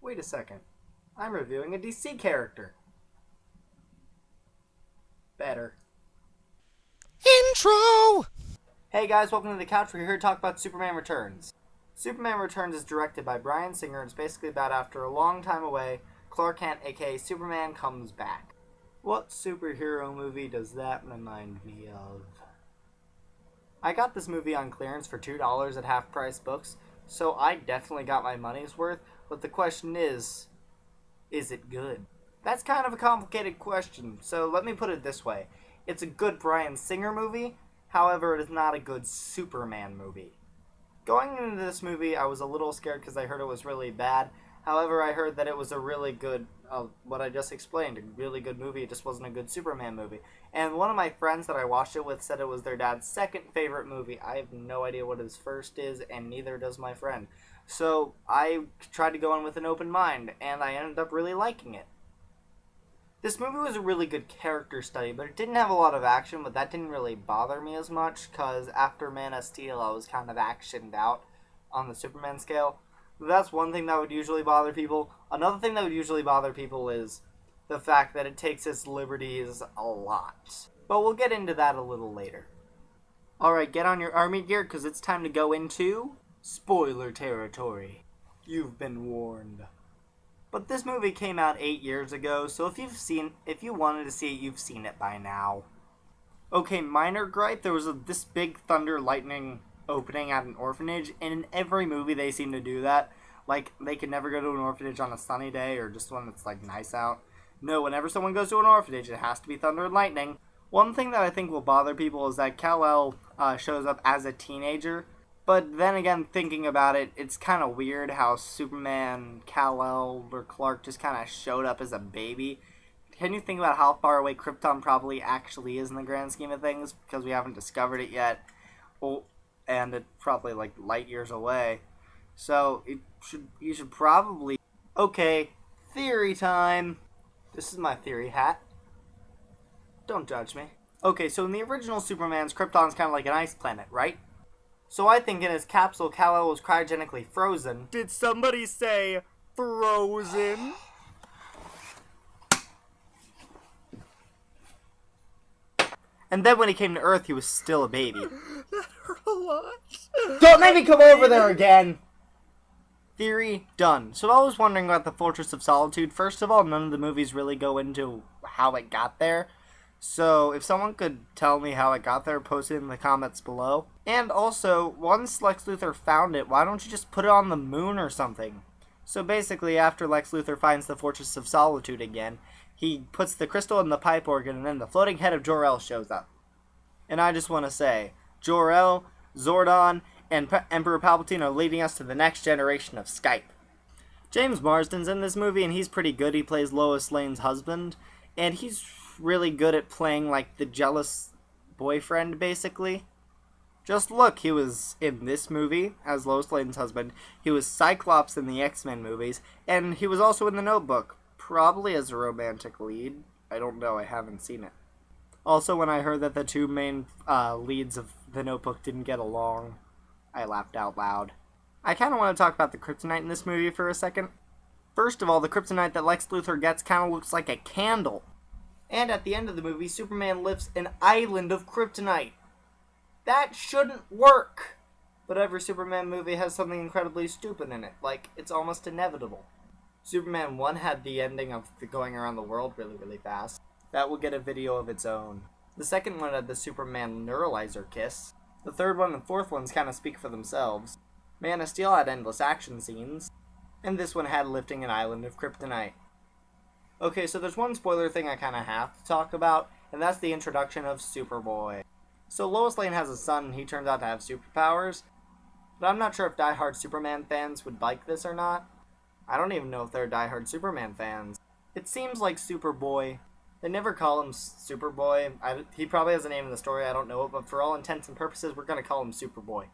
Wait a second. I'm reviewing a DC character. Better. Intro! Hey guys, welcome to the couch. We're here to talk about Superman Returns. Superman Returns is directed by Bryan Singer. It's basically about after a long time away, Clark Kent, aka Superman, comes back. What superhero movie does that remind me of? I got this movie on clearance for $2 at Half Price Books, so I definitely got my money's worth, but the question is it good? That's kind of a complicated question, so let me put it this way. It's a good Bryan Singer movie, however, it is not a good Superman movie. Going into this movie, I was a little scared because I heard it was really bad. However, I heard that it was a really good, what I just explained, a really good movie. It just wasn't a good Superman movie. And one of my friends that I watched it with said it was their dad's second favorite movie. I have no idea what his first is, and neither does my friend. So I tried to go in with an open mind, and I ended up really liking it. This movie was a really good character study, but it didn't have a lot of action, but that didn't really bother me as much, because after Man of Steel, I was kind of actioned out on the Superman scale. That's one thing that would usually bother people. Another thing that would usually bother people is the fact that it takes its liberties a lot. But we'll get into that a little later. Alright, get on your army gear, because it's time to go into spoiler territory. You've been warned. But this movie came out 8 years ago, so if you wanted to see it, you've seen it by now. Okay, minor gripe, there was this big thunder lightning opening at an orphanage, and in every movie they seem to do that. Like, they can never go to an orphanage on a sunny day, or just one that's, like, nice out. No, whenever someone goes to an orphanage, it has to be thunder and lightning. One thing that I think will bother people is that Kal-El shows up as a teenager. But then again, thinking about it, it's kind of weird how Superman, Kal-El, or Clark just kind of showed up as a baby. Can you think about how far away Krypton probably actually is in the grand scheme of things? Because we haven't discovered it yet. Well, and it's probably like light years away. So you should probably... Okay, theory time. This is my theory hat. Don't judge me. Okay, so in the original Superman's, Krypton's kind of like an ice planet, right? So I think in his capsule, Kal-El was cryogenically frozen. Did somebody say frozen? And then when he came to Earth, he was still a baby. That hurt a lot. Don't make me come over there again! Theory done. So I was wondering about the Fortress of Solitude. First of all, none of the movies really go into how it got there. So if someone could tell me how it got there, post it in the comments below. And also, once Lex Luthor found it, why don't you just put it on the moon or something? So basically, after Lex Luthor finds the Fortress of Solitude again, he puts the crystal in the pipe organ, and then the floating head of Jor-El shows up. And I just want to say, Jor-El, Zordon, and Emperor Palpatine are leading us to the next generation of Skype. James Marsden's in this movie, and he's pretty good. He plays Lois Lane's husband, and he's really good at playing like the jealous boyfriend, basically. Just look, he was in this movie as Lois Lane's husband, he was Cyclops in the X-Men movies, and he was also in The Notebook, probably as a romantic lead. I don't know, I haven't seen it. Also, when I heard that the two main leads of The Notebook didn't get along, I laughed out loud. I kind of want to talk about the kryptonite in this movie for a second. First of all, the kryptonite that Lex Luthor gets kind of looks like a candle. And at the end of the movie, Superman lifts an island of kryptonite. That shouldn't work. But every Superman movie has something incredibly stupid in it. Like, it's almost inevitable. Superman 1 had the ending of going around the world really, really fast. That will get a video of its own. The second one had the Superman neuralizer kiss. The third one and fourth ones kind of speak for themselves. Man of Steel had endless action scenes. And this one had lifting an island of kryptonite. Okay, so there's one spoiler thing I kind of have to talk about, and that's the introduction of Superboy. So Lois Lane has a son, and he turns out to have superpowers, but I'm not sure if diehard Superman fans would like this or not. I don't even know if they're diehard Superman fans. It seems like Superboy. They never call him Superboy. He probably has a name in the story, I don't know it, but for all intents and purposes, we're going to call him Superboy.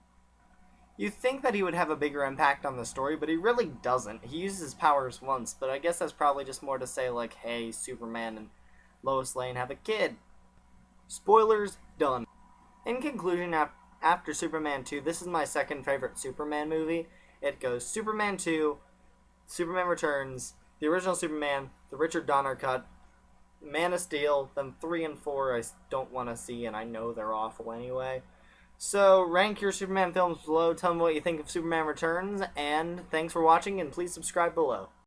You'd think that he would have a bigger impact on the story, but he really doesn't. He uses his powers once, but I guess that's probably just more to say, like, hey, Superman and Lois Lane have a kid. Spoilers done. In conclusion, after Superman 2, this is my second favorite Superman movie. It goes Superman 2, Superman Returns, the original Superman, the Richard Donner cut, Man of Steel, then 3 and 4 I don't want to see, and I know they're awful anyway. So, rank your Superman films below, tell me what you think of Superman Returns, and thanks for watching, and please subscribe below.